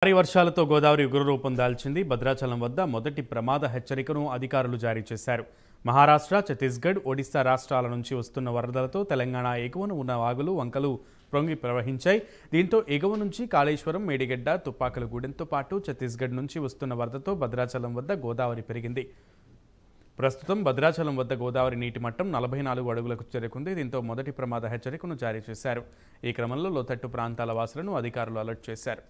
భారీ వర్షాలతో గోదావరి ఉగ్రరూపం దాల్చింది. భద్రాచలం వద్ద మొదటి ప్రమాద హెచ్చరికను అధికారులు జారీ చేశారు. మహారాష్ట్ర, ఛత్తీస్గఢ్, ఒడిశా రాష్ట్రాల నుంచి వస్తున్న వరదలతో తెలంగాణ ఎగువన ఉన్న వాగులు, వంకలు పొంగి ప్రవహించాయి. దీంతో ఎగువ నుంచి కాళేశ్వరం, మేడిగడ్డ, తుపాకులగూడెంతో పాటు ఛత్తీస్గఢ్ నుంచి వస్తున్న వరదతో భద్రాచలం వద్ద గోదావరి పెరిగింది. ప్రస్తుతం భద్రాచలం వద్ద గోదావరి నీటి మట్టం 44 అడుగులకు చేరుకుంది. దీంతో మొదటి ప్రమాద హెచ్చరికను జారీ చేశారు. ఈ క్రమంలో లోతట్టు ప్రాంతాల వాసులను అధికారులు అలర్ట్ చేశారు.